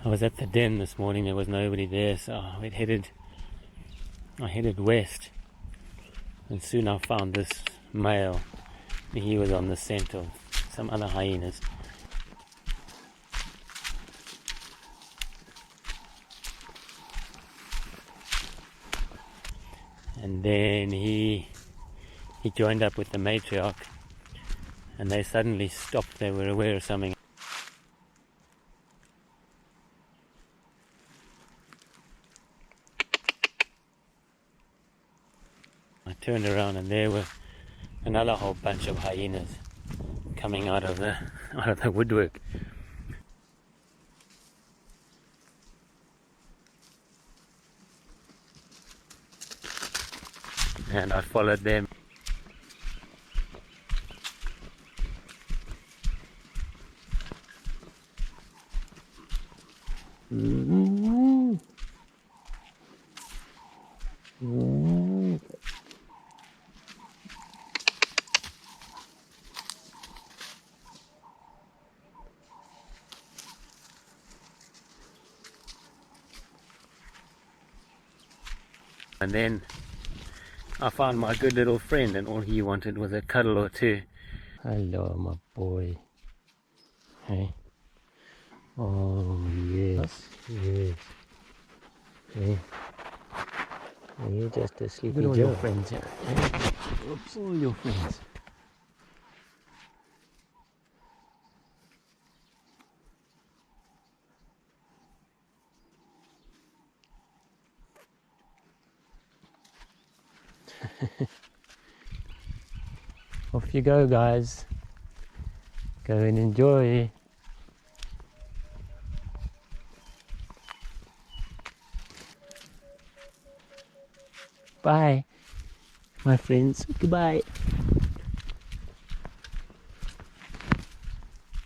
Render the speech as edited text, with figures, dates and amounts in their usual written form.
I was at the den this morning, there was nobody there, so I headed west, and soon I found this male. He was on the scent of some other hyenas. And then he joined up with the matriarch, and they suddenly stopped. They were aware of something. I turned around and there were another whole bunch of hyenas coming out of the woodwork. And I followed them. And then I found my good little friend, and all he wanted was a cuddle or two. Hello, my boy. Hey. Oh, yes. Yes. Hey. Are you just a sleepy Joe? All your friends here. Hey. Oops. All your friends. Off you go, guys. Go and enjoy. Bye, my friends. Goodbye.